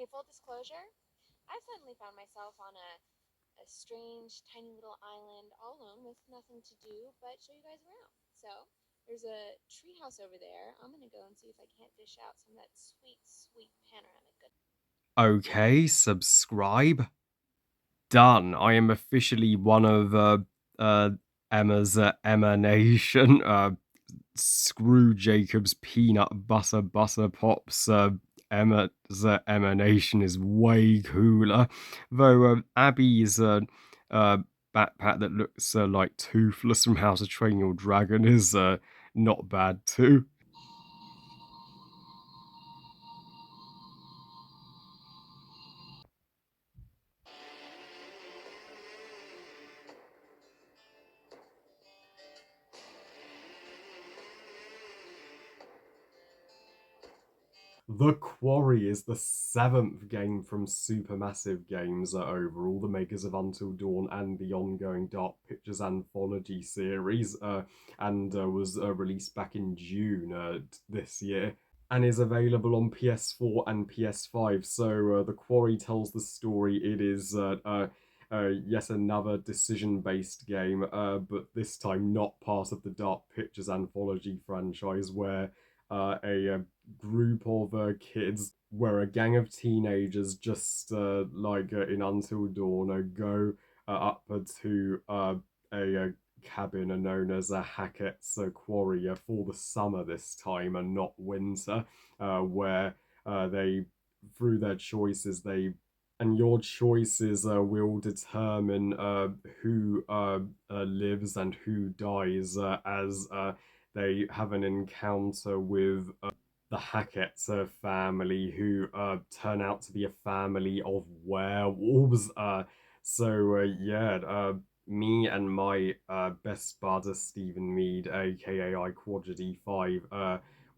Okay, full disclosure, I've suddenly found myself on a strange, tiny little island all alone with nothing to do but show you guys around. So, there's a treehouse over there. I'm gonna go and see if I can't dish out some of that sweet, sweet panoramic goodness. Okay, subscribe. Done. I am officially one of uh, Emma's emanation. Screw Jacob's peanut butter pops. Emma's emanation is way cooler. Though Abby's uh, backpack that looks like Toothless from How to Train Your Dragon is not bad too. The Quarry is the seventh game from Supermassive Games overall, the makers of Until Dawn and the ongoing Dark Pictures anthology series, and was released back in June this year, and is available on PS4 and PS5. So The Quarry tells the story. It is yet another decision-based game, but this time not part of the Dark Pictures anthology franchise, where a group of kids, where a gang of teenagers, just in Until Dawn, go up to a cabin known as a Hackett's Quarry for the summer this time and not winter, where they, through their choices, and your choices will determine who lives and who dies as they have an encounter with the Hackett family, who turn out to be a family of werewolves. Me and my best bud, Stephen Mead, aka iQuadra 5,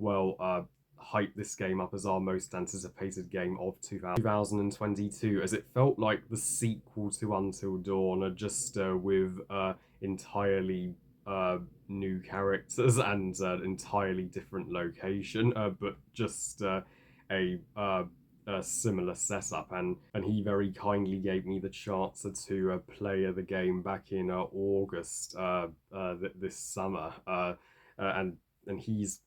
hyped this game up as our most anticipated game of 2022, as it felt like the sequel to Until Dawn, just with entirely new characters and an entirely different location, but just a similar setup. And he very kindly gave me the chance to play the game back in August this summer, and he's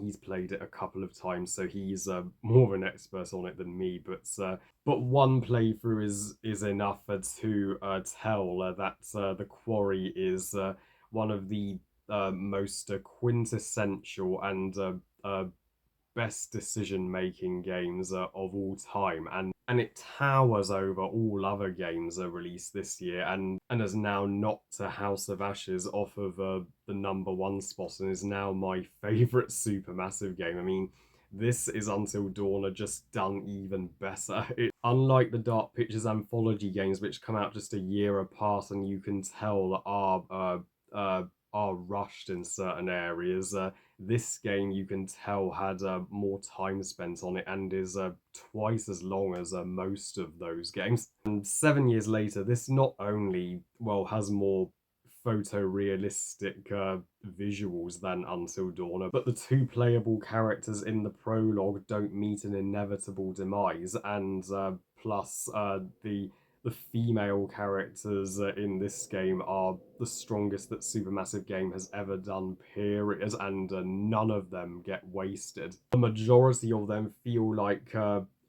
he's played it a couple of times, so he's more of an expert on it than me. But one playthrough is enough to tell that the Quarry is one of the most quintessential and best decision making games of all time, and it towers over all other games released this year, and has now knocked House of Ashes off of the number one spot, and is now my favorite Supermassive game. I mean, this is Until Dawn just done even better. Unlike the Dark Pictures anthology games, which come out just a year apart and you can tell are rushed in certain areas, this game, you can tell, had more time spent on it and is twice as long as most of those games. And 7 years later, this not only, has more photorealistic visuals than Until Dawn, but the two playable characters in the prologue don't meet an inevitable demise, and plus the female characters in this game are the strongest that Supermassive Game has ever done, period, and none of them get wasted. The majority of them feel like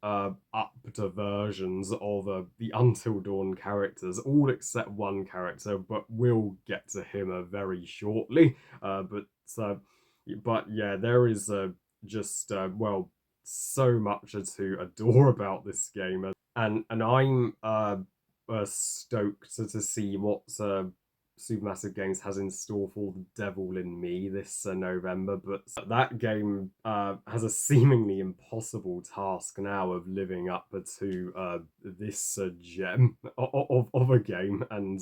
upped versions of the Until Dawn characters, all except one character, but we'll get to him very shortly. But yeah, there is just so much to adore about this game, and I'm stoked to see what Supermassive Games has in store for The Devil in Me this November. But that game has a seemingly impossible task now of living up to this gem of a game. And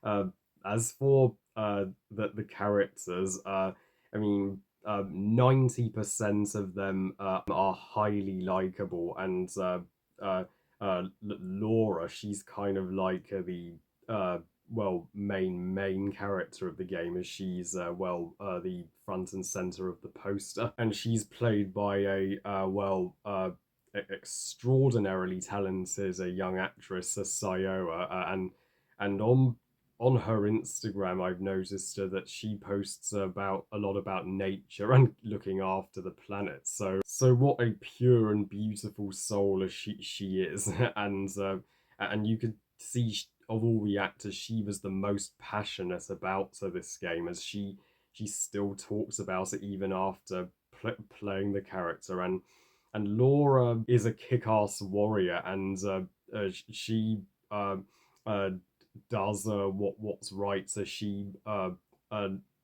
uh, as for the characters, I mean, 90% of them are highly likable, and Laura, she's kind of like the main character of the game, as she's the front and center of the poster, and she's played by extraordinarily talented young actress, Sayoa, and on her Instagram, I've noticed that she posts about a lot about nature and looking after the planet. So what a pure and beautiful soul she is, and you could see of all the actors, she was the most passionate about this game, as she still talks about it even after playing the character. And Laura is a kick-ass warrior, and she uh, uh, does what's right. So she uh,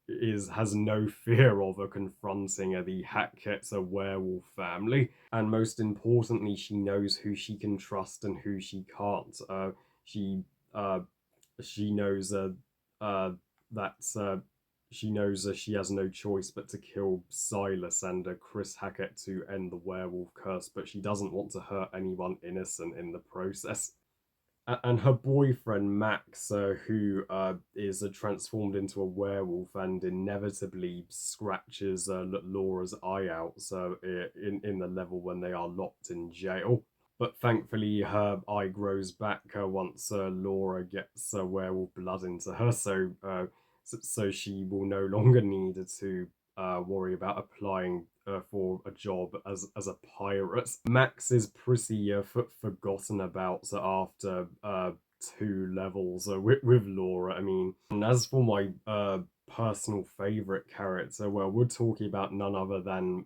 is has no fear of confronting the Hacket's werewolf family, and most importantly, she knows who she can trust and who she can't. She uh, she knows uh, that she knows she has no choice but to kill Silas and Chris Hackett to end the werewolf curse, but she doesn't want to hurt anyone innocent in the process. And her boyfriend Max, who is transformed into a werewolf and inevitably scratches Laura's eye out, in the level when they are locked in jail. But thankfully, her eye grows back once Laura gets werewolf blood into her, so she will no longer need to worry about applying for a job as a pirate. Max is pretty forgotten about after two levels with Laura. I mean, and as for my personal favorite character, well, we're talking about none other than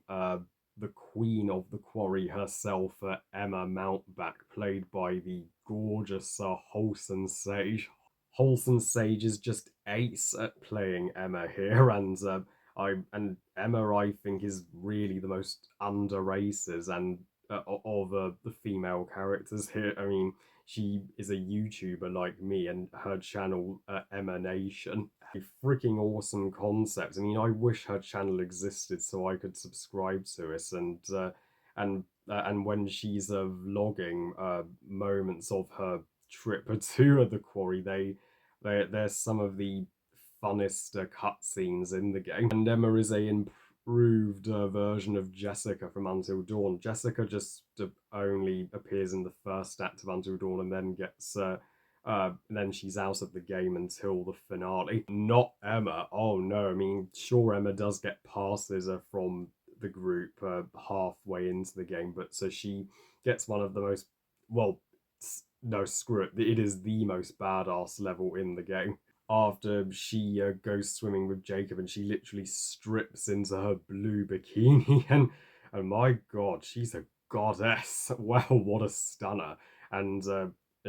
the queen of the quarry herself, Emma Mountback, played by the gorgeous Wholesome Sage. Wholesome Sage is just ace at playing Emma here, and Emma, I think, is really the most underrated and of the female characters here. I mean, she is a YouTuber like me, and her channel Emanation, a freaking awesome concept. I mean, I wish her channel existed so I could subscribe to it, and when she's vlogging moments of her trip to the quarry, there's some of the funnest cutscenes in the game. And Emma is a improved version of Jessica from Until Dawn. Jessica just only appears in the first act of Until Dawn and then gets then she's out of the game until the finale. Not Emma. Oh no, I mean, sure, Emma does get passes from the group halfway into the game, but so she gets one of the most, well, no, screw it. It is the most badass level in the game. After she goes swimming with Jacob, and she literally strips into her blue bikini, and my god, she's a goddess. Wow, what a stunner. And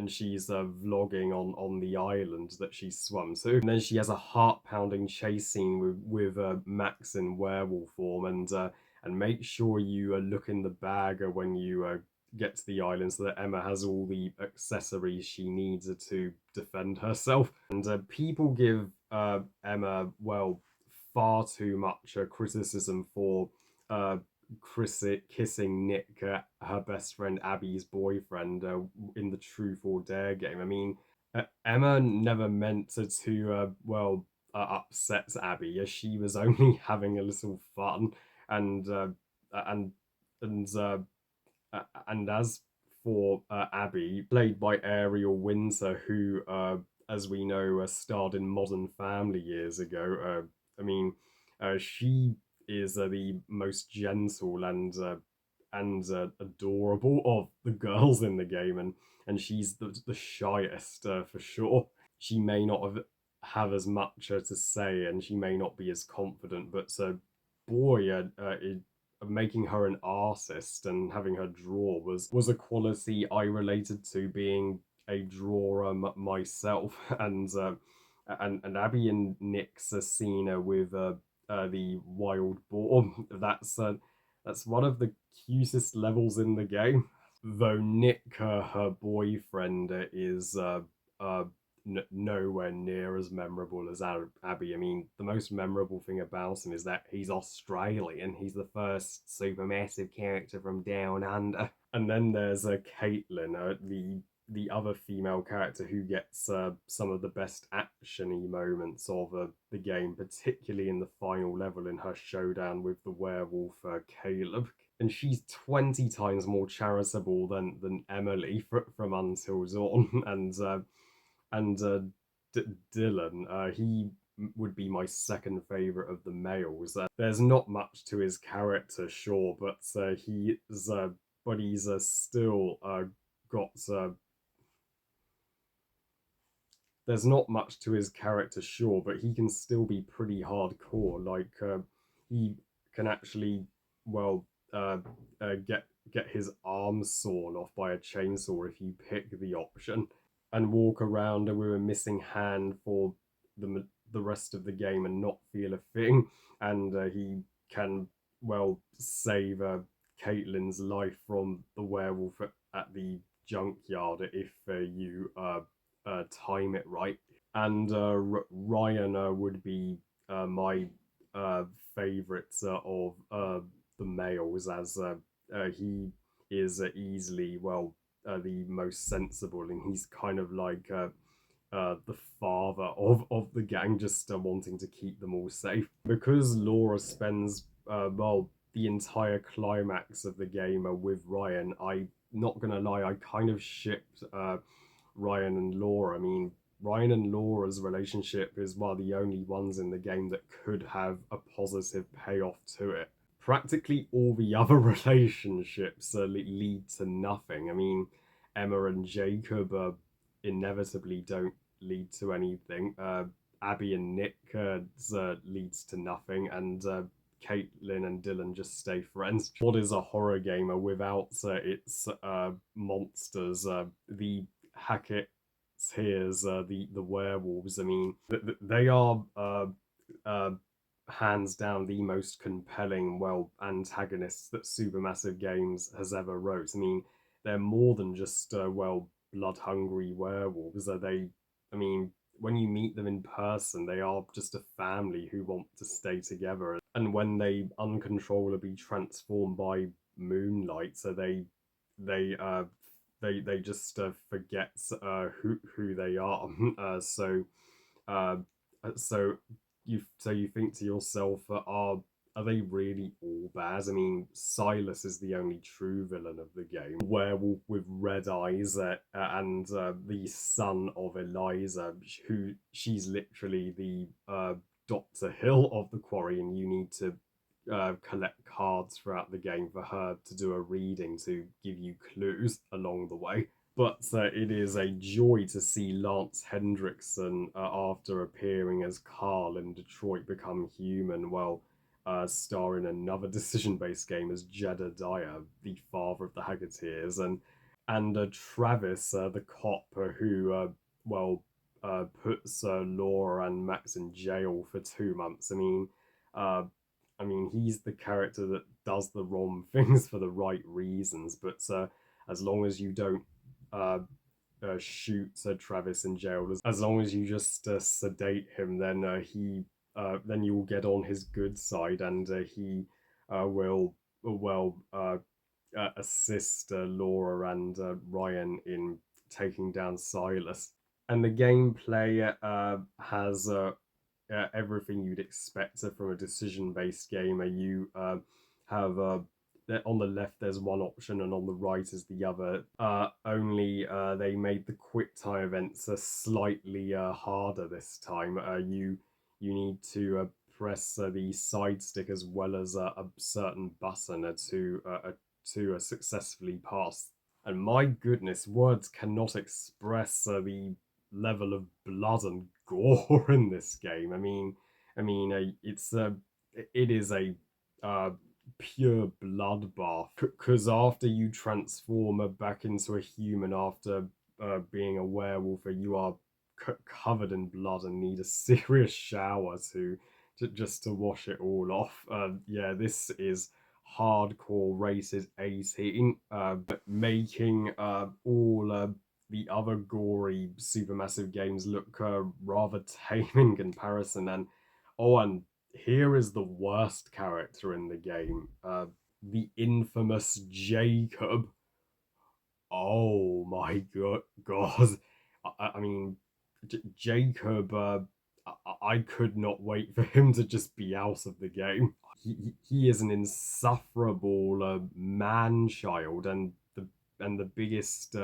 she's vlogging on the island that she swam to. And then she has a heart-pounding chase scene with Max in werewolf form, and make sure you look in the bag when you get to the island, so that Emma has all the accessories she needs to defend herself. And people give Emma, well, far too much criticism for uh, kissing Nick, her best friend Abby's boyfriend, in the Truth or Dare game. I mean, Emma never meant well, upset Abby, as she was only having a little fun, and and and and as for Abby, played by Ariel Winter, who, as we know, starred in Modern Family years ago, I mean, she is the most gentle and adorable of the girls in the game, and she's the shyest for sure. She may not have as much to say, and she may not be as confident, but boy, making her an artist and having her draw was a quality I related to, being a drawer myself. And Abby and Nick's scene with the wild boar, that's one of the cutest levels in the game. Though Nick, her boyfriend, is nowhere near as memorable as Abby. I mean, the most memorable thing about him is that he's Australian. He's the first supermassive character from Down Under. And then there's Caitlin, the other female character, who gets some of the best actiony moments of the game, particularly in the final level in her showdown with the werewolf Caleb. and she's 20 times more charitable than Emily from Until Dawn, and D- Dylan, he would be my second favorite of the males. There's not much to his character, sure, but he's still got there's not much to his character, sure, but he can still be pretty hardcore. He can actually, well, get his arm sawn off by a chainsaw if you pick the option, and walk around with a missing hand for the rest of the game and not feel a thing. And he can, well, save Caitlyn's life from the werewolf at the junkyard if you time it right. And Ryan would be my uh, favorite the males, as he is easily, well, the most sensible, and he's kind of like the father of the gang, just wanting to keep them all safe. Because Laura spends, well, the entire climax of the game with Ryan, I not gonna lie, I kind of shipped Ryan and Laura. I mean, Ryan and Laura's relationship is one of the only ones in the game that could have a positive payoff to it. Practically all the other relationships lead to nothing. I mean, Emma and Jacob inevitably don't lead to anything. Abby and Nick leads to nothing, and Caitlin and Dylan just stay friends. What is a horror gamer without its monsters? The Hackett tears, the werewolves. I mean, they are uh, hands down the most compelling, well, antagonists that Supermassive Games has ever wrote. I mean, they're more than just well, blood hungry werewolves. I mean, when you meet them in person, they are just a family who want to stay together. And when they uncontrollably transform by moonlight, they uh they just forget who they are. Uh, so you think to yourself, are they really all bad? I mean, Silas is the only true villain of the game. Werewolf with red eyes, and the son of Eliza, who she's literally the Dr. Hill of the Quarry, and you need to collect cards throughout the game for her to do a reading to give you clues along the way. But it is a joy to see Lance Hendrickson, after appearing as Carl in Detroit Become Human, well, star in another decision-based game as Jedediah, the father of the Haggeteers, and Travis, the cop who, well, puts Laura and Max in jail for 2 months. Uh, he's the character that does the wrong things for the right reasons, but as long as you don't uh, shoot Travis in jail, as long as you just sedate him, then you will get on his good side, and he will, well, assist Laura and Ryan in taking down Silas. And the gameplay has everything you'd expect from a decision-based game. You have on the left there's one option, and on the right is the other. Only they made the quick time events slightly harder this time. You need to press the side stick as well as a certain button to successfully pass. And my goodness, words cannot express the level of blood and gore in this game. It is a uh, pure bloodbath. Because after you transform back into a human after being a werewolf, you are covered in blood and need a serious shower to just to wash it all off. Yeah, this is hardcore rated 18, but making all the other gory supermassive games look rather tame in comparison. And here is the worst character in the game, the infamous Jacob. Oh my god! I mean, Jacob. I could not wait for him to just be out of the game. he is an insufferable man child and the biggest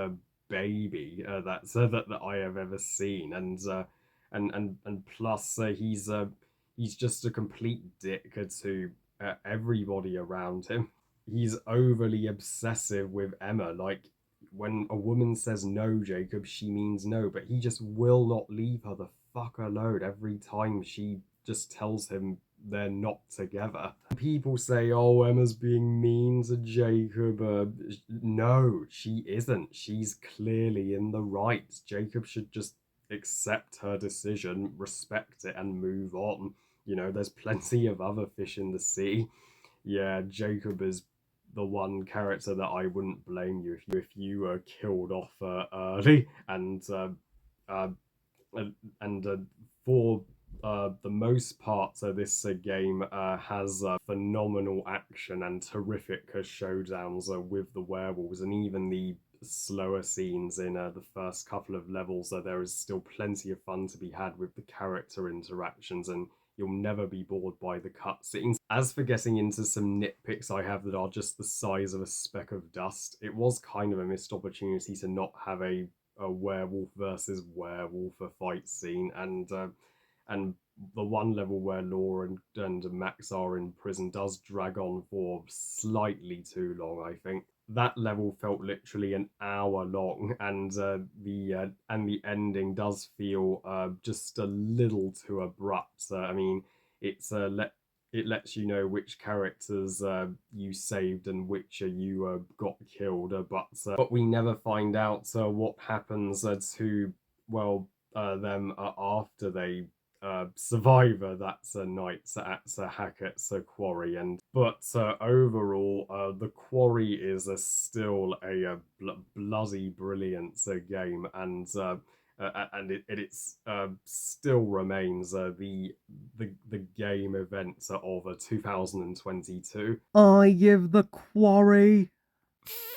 baby that I have ever seen, and plus he's just a complete dick to everybody around him. He's overly obsessive with Emma. Like when a woman says no, Jacob, she means no, but he just will not leave her the fuck alone every time she just tells him they're not together. People say, oh, Emma's being mean to Jacob. No, she isn't. She's clearly in the right. Jacob should just accept her decision, respect it, and move on. You know, there's plenty of other fish in the sea. Yeah, Jacob is the one character that I wouldn't blame you if you were killed off early uh, and for the most part, so this game has phenomenal action and terrific showdowns with the werewolves, and even the slower scenes in the first couple of levels. There is still plenty of fun to be had with the character interactions, and you'll never be bored by the cutscenes. As for getting into some nitpicks I have that are just the size of a speck of dust, it was kind of a missed opportunity to not have a werewolf versus werewolf fight scene, and the one level where Laura and Max are in prison does drag on for slightly too long. I think that level felt literally an hour long, and the ending does feel just a little too abrupt. I mean, it's it lets you know which characters you saved and which you got killed, but we never find out what happens to well them after they survivor that's a night at Hackett's Quarry, and but overall the Quarry is still a bloody brilliant game, and it's still remains the game event of 2022. I give the Quarry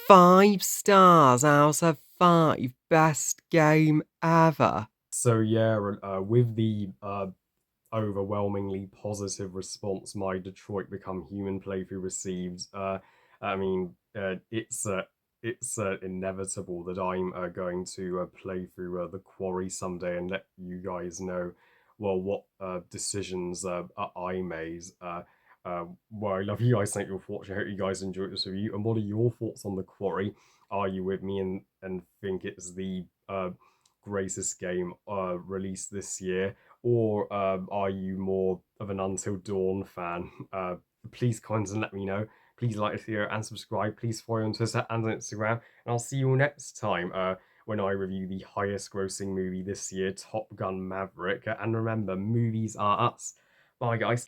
5 stars out of 5. Best game ever. So yeah, with the overwhelmingly positive response my Detroit Become Human playthrough received, I mean, it's inevitable that I'm going to play through the Quarry someday and let you guys know, well, what decisions I made. Well, I love you guys. Thank you for watching. I hope you guys enjoyed this review. And what are your thoughts on the Quarry? Are you with me and think it's the greatest game released this year? Or are you more of an Until Dawn fan? Please comment and let me know. Please like this video and subscribe. Please follow on Twitter and on Instagram. And I'll see you next time when I review the highest grossing movie this year, Top Gun Maverick. And remember, movies are us. Bye, guys.